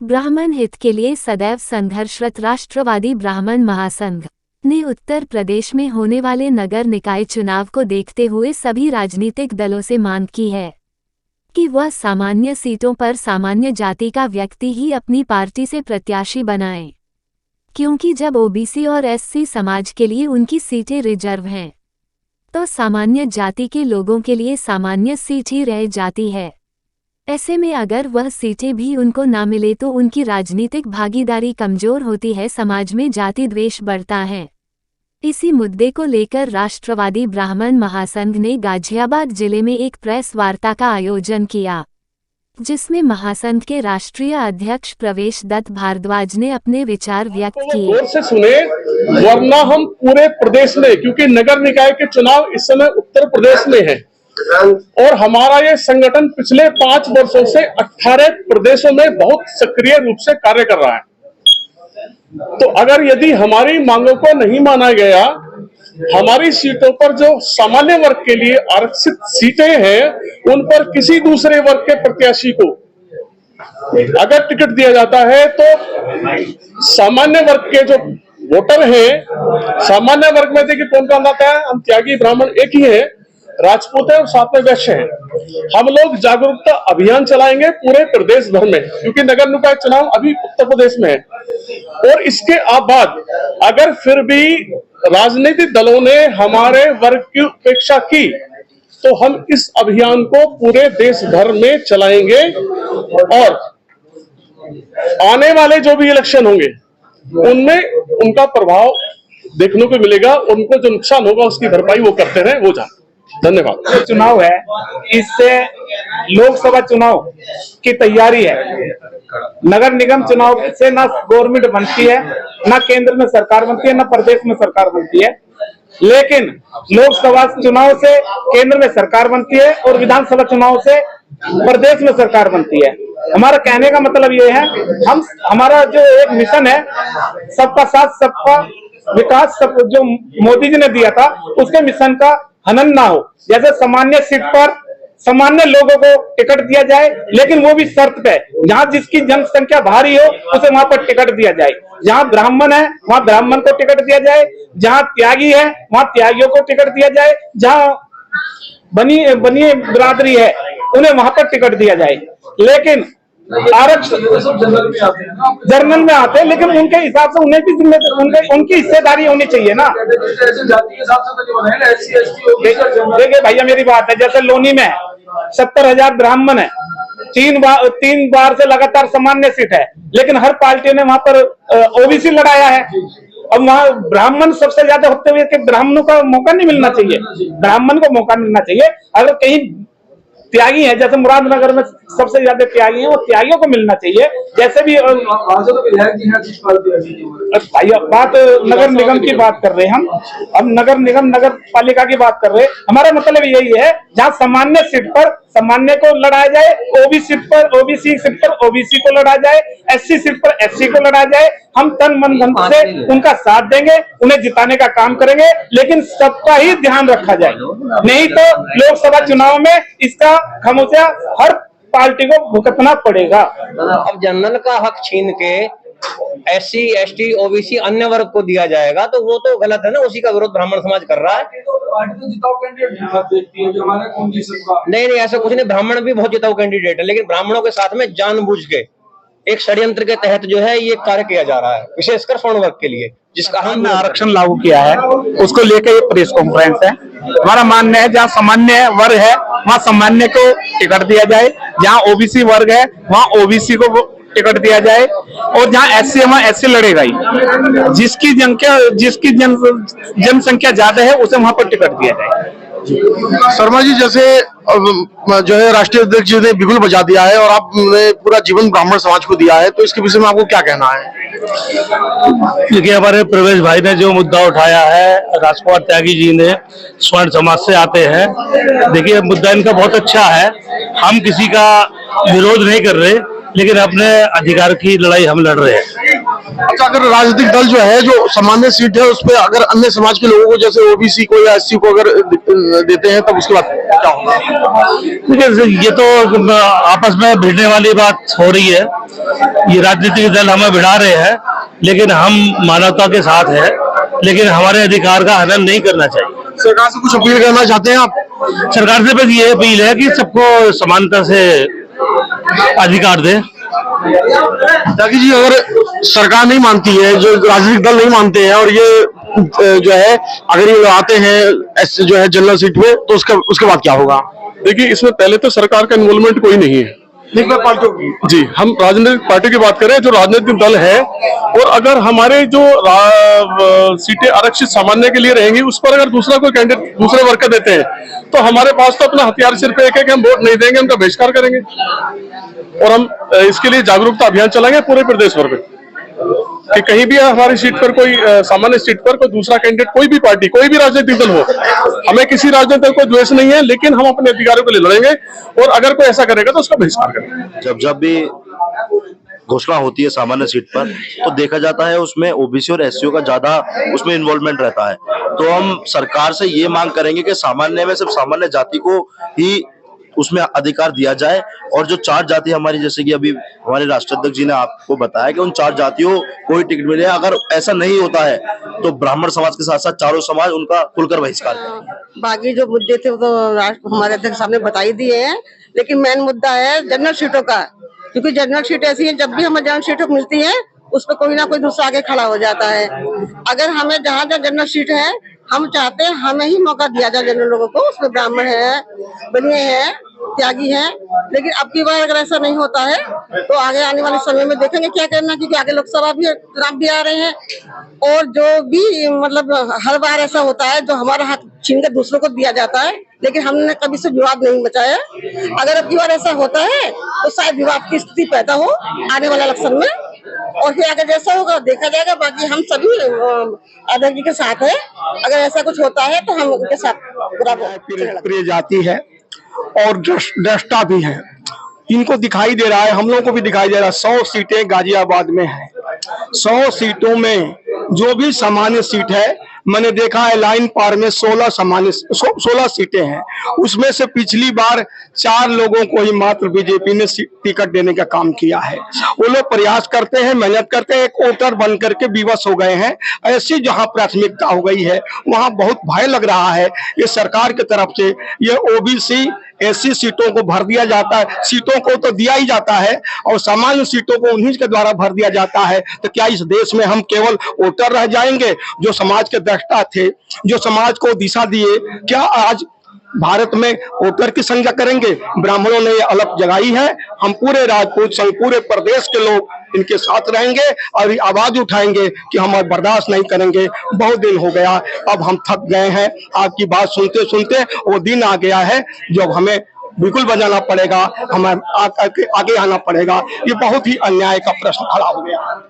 ब्राह्मण हित के लिए सदैव संघर्षरत राष्ट्रवादी ब्राह्मण महासंघ ने उत्तर प्रदेश में होने वाले नगर निकाय चुनाव को देखते हुए सभी राजनीतिक दलों से मांग की है कि वह सामान्य सीटों पर सामान्य जाति का व्यक्ति ही अपनी पार्टी से प्रत्याशी बनाए, क्योंकि जब ओबीसी और एससी समाज के लिए उनकी सीटें रिजर्व हैं, तो सामान्य जाति के लोगों के लिए सामान्य सीट ही रह जाती है। ऐसे में अगर वह सीटें भी उनको ना मिले तो उनकी राजनीतिक भागीदारी कमजोर होती है, समाज में जाति द्वेष बढ़ता है। इसी मुद्दे को लेकर राष्ट्रवादी ब्राह्मण महासंघ ने गाजियाबाद जिले में एक प्रेस वार्ता का आयोजन किया, जिसमें महासंघ के राष्ट्रीय अध्यक्ष प्रवेश दत्त भारद्वाज ने अपने विचार व्यक्त किए। गौर से सुने, वरना हम पूरे प्रदेश में, क्योंकि नगर निकाय के चुनाव इस समय उत्तर प्रदेश में है और हमारा ये संगठन पिछले 5 वर्षों से 18 प्रदेशों में बहुत सक्रिय रूप से कार्य कर रहा है। तो अगर यदि हमारी मांगों को नहीं माना गया, हमारी सीटों पर जो सामान्य वर्ग के लिए आरक्षित सीटें हैं उन पर किसी दूसरे वर्ग के प्रत्याशी को अगर टिकट दिया जाता है तो सामान्य वर्ग के जो वोटर हैं, सामान्य वर्ग में देखिए कौन कौन आता है, हम त्यागी ब्राह्मण एक ही है, राजपूत है और साथ में वैश्य है। हम लोग जागरूकता अभियान चलाएंगे पूरे प्रदेश भर में, क्योंकि नगर निकाय चुनाव अभी उत्तर प्रदेश में है। और इसके बाद अगर फिर भी राजनीतिक दलों ने हमारे वर्ग की उपेक्षा की तो हम इस अभियान को पूरे देश भर में चलाएंगे और आने वाले जो भी इलेक्शन होंगे उनमें उनका प्रभाव देखने को मिलेगा। उनको जो नुकसान होगा उसकी भरपाई वो करते रहे, वो जाए। धन्यवाद। चुनाव है, इससे लोकसभा चुनाव की तैयारी है। नगर निगम चुनाव से ना गवर्नमेंट बनती है, ना केंद्र में सरकार बनती है, ना प्रदेश में सरकार बनती है, लेकिन लोकसभा चुनाव से केंद्र में सरकार बनती है और विधानसभा चुनाव से प्रदेश में सरकार बनती है। हमारा कहने का मतलब ये है, हमारा जो एक मिशन है सबका साथ सबका विकास, सब जो मोदी जी ने दिया था उसके मिशन का हनन ना हो। जैसे सामान्य सीट पर सामान्य लोगों को टिकट दिया जाए, लेकिन वो भी शर्त पे, जहां जिसकी जनसंख्या भारी हो उसे वहां पर टिकट दिया जाए। जहां ब्राह्मण है वहां ब्राह्मण को टिकट दिया जाए, जहां त्यागी है वहां त्यागियों को टिकट दिया जाए, जहां बनी बिरादरी है उन्हें वहां पर टिकट दिया जाए। लेकिन आरक्षण जर्नल में आते हैं, लेकिन उनके हिसाब से उन्हें भी उनकी हिस्सेदारी होनी चाहिए ना। देखिए भैया मेरी बात है, जैसे लोनी में 70,000 ब्राह्मण है, 3 बार से लगातार सामान्य सीट है, लेकिन हर पार्टी ने वहां पर ओबीसी लड़ाया है। अब वहां ब्राह्मण सबसे ज्यादा होते हुए कि ब्राह्मणों का मौका नहीं मिलना चाहिए, ब्राह्मण को मौका मिलना चाहिए। अगर कहीं त्यागी है, जैसे मुरादनगर में सबसे ज्यादा त्यागी है, वो त्यागियों को मिलना चाहिए। जैसे भी भाई बात नगर निगम की बात कर रहे हैं हम, अब नगर निगम नगर पालिका की बात कर रहे हैं। हमारा मतलब यही है, जहाँ सामान्य सीट पर सामान्य को लड़ाया जाए, ओबीसी सीट पर ओबीसी को लड़ा जाए, एससी सीट पर एससी को लड़ा जाए। हम तन मन धन से उनका साथ देंगे, उन्हें जिताने का काम करेंगे, लेकिन सबका ही ध्यान रखा जाए, नहीं तो लोकसभा चुनाव में इसका खामोशिया हर पार्टी को भुगतना पड़ेगा। अब जनरल का हक छीन के एससी एसटी ओबीसी अन्य वर्ग को दिया जाएगा तो वो तो गलत है ना, उसी का विरोध ब्राह्मण समाज कर रहा है। नहीं ऐसा कुछ नहीं, ब्राह्मण भी बहुत जिताऊ कैंडिडेट है, लेकिन ब्राह्मणों के साथ में जानबूझ के एक षड्यंत्र के तहत जो है ये कार्य किया जा रहा है, विशेषकर स्वर्ण वर्ग के लिए, जिसका हमने आरक्षण लागू किया है उसको लेकर ये प्रेस कॉन्फ्रेंस है। हमारा मानना है जहाँ सामान्य वर्ग है वहाँ सामान्य को टिकट दिया जाए, जहाँ ओबीसी वर्ग है वहाँ ओबीसी को टिकट दिया जाए, और जहाँ एससी है वहाँ एससी लड़ेगा ही। जिसकी जनसंख्या ज्यादा है उसे वहाँ पर टिकट दिया जाए। शर्मा जी, जैसे जो है राष्ट्रीय अध्यक्ष जी ने बिगुल बजा दिया है और आपने पूरा जीवन ब्राह्मण समाज को दिया है, तो इसके विषय में आपको क्या कहना है? देखिए, हमारे प्रवेश भाई ने जो मुद्दा उठाया है, राजकुमार त्यागी जी ने स्वर्ण समाज से आते हैं, देखिए मुद्दा इनका बहुत अच्छा है। हम किसी का विरोध नहीं कर रहे, लेकिन अपने अधिकार की लड़ाई हम लड़ रहे हैं। अच्छा, अगर राजनीतिक दल जो है जो सामान्य सीट है उस पर अगर अन्य समाज के लोगों को जैसे ओबीसी को या एससी को अगर देते हैं तब उसके बाद क्या होगा? देखिए, ये तो आपस में भिड़ने वाली बात हो रही है। ये राजनीतिक दल हमें भिड़ा रहे हैं, लेकिन हम मानवता के साथ हैं, लेकिन हमारे अधिकार का हनन नहीं करना चाहिए। सरकार से कुछ अपील करना चाहते हैं आप? सरकार से बस ये अपील है कि सबको समानता से अधिकार दे। ताकि जी, अगर सरकार नहीं मानती है, जो राजनीतिक दल नहीं मानते हैं और ये जो है अगर ये आते हैं ऐसे जो है जनरल सीट पे तो उसके बाद क्या होगा? देखिए, इसमें पहले तो सरकार का इन्वॉल्वमेंट कोई नहीं है। पार्टियों की जी, हम राजनीतिक पार्टी की बात करें, जो राजनीतिक दल है, और अगर हमारे जो सीटें आरक्षित सामान्य के लिए रहेंगी उस पर अगर दूसरा कोई कैंडिडेट दूसरे वर्ग का देते हैं तो हमारे पास तो अपना हथियार सिर्फ एक है कि हम वोट नहीं देंगे, उनका बहिष्कार करेंगे। और हम इसके लिए जागरूकता अभियान चलाएंगे पूरे प्रदेश भर में कि कहीं भी हमारी सीट पर कोई सामान्य सीट पर कोई दूसरा कैंडिडेट, कोई भी पार्टी, कोई भी राजनीतिक दल हो, हमें किसी राजनीतिक दल को द्वेष नहीं है, लेकिन हम अपने अधिकारों के लिए लड़ेंगे और अगर कोई ऐसा करेगा तो उसका बहिष्कार करेंगे। जब भी घोषणा होती है सामान्य सीट पर तो देखा जाता है उसमें ओबीसी और एससीओ का ज्यादा उसमें इन्वॉल्वमेंट रहता है। तो हम सरकार से ये मांग करेंगे कि सामान्य में सिर्फ सामान्य जाति को ही उसमें अधिकार दिया जाए, और जो 4 जाति हमारी, जैसे कि अभी हमारे राष्ट्राध्यक्ष जी ने आपको बताया कि उन 4 जातियों को ही टिकट मिले। अगर ऐसा नहीं होता है तो ब्राह्मण समाज के साथ साथ चारों समाज उनका खुलकर बहिष्कार करेंगे। बाकी जो मुद्दे थे वो तो हमारे अध्यक्ष साहब ने बता ही दिए हैं, लेकिन मेन मुद्दा है जनरल सीटों का, क्योंकि जनरल सीट ऐसी है जब भी हमें जनरल सीट मिलती है उस पर कोई ना कोई दूसरा आगे खड़ा हो जाता है। अगर हमें जहाँ जहाँ जनरल सीट है हम चाहते हैं हमें ही मौका दिया जाए जनरल लोगों को, उसमें ब्राह्मण है, बनिए हैं, त्यागी है। लेकिन अब की बार अगर ऐसा नहीं होता है तो आगे आने वाले समय में देखेंगे क्या करना, क्योंकि आगे लोकसभा भी चुनाव भी आ रहे हैं और जो भी मतलब हर बार ऐसा होता है जो हमारा हक छीन कर दूसरों को दिया जाता है, लेकिन हमने कभी से विवाद नहीं मचाया। अगर अब की बार ऐसा होता है तो शायद विवाद की स्थिति पैदा हो आने वाले इलेक्शन में, और फिर अगर जैसा होगा देखा जाएगा। बाकी हम सभी अध्यक्ष जी के साथ है, अगर ऐसा कुछ होता है तो हम उनके साथ पूरा प्रिय जाति है और दृष्टा भी है, इनको दिखाई दे रहा है, हम लोगों को भी दिखाई दे रहा है। 100 सीटें गाजियाबाद में है, 100 सीटों में जो भी सामान्य सीट है, मैंने देखा है लाइन पार में 16 सीटें हैं, उसमें से पिछली बार 4 लोगों को ही मात्र बीजेपी ने टिकट देने का काम किया है। वो लोग प्रयास करते हैं, मेहनत करते हैं, एक वोटर बन करके विवश हो गए हैं। ऐसी जहां प्राथमिकता हो गई है वहां बहुत भय लग रहा है ये सरकार की तरफ से। ये ओबीसी एससी सीटों को भर दिया जाता है, सीटों को तो दिया ही जाता है और सामान्य सीटों को उन्हीं के द्वारा भर दिया जाता है। तो क्या इस देश में हम केवल वोटर रह जाएंगे जो समाज के दृष्टा थे, जो समाज को दिशा दिए? क्या आज भारत में वोटर की संख्या करेंगे? ब्राह्मणों ने ये अलग जगाई है। हम पूरे राजपूत संघ, पूरे प्रदेश के लोग इनके साथ रहेंगे और आवाज उठाएंगे कि हम बर्दाश्त नहीं करेंगे। बहुत दिन हो गया, अब हम थक गए हैं आपकी बात सुनते सुनते। वो दिन आ गया है जब हमें बिल्कुल बजाना पड़ेगा, हमें आगे आना पड़ेगा। ये बहुत ही अन्याय का प्रश्न खड़ा हो गया।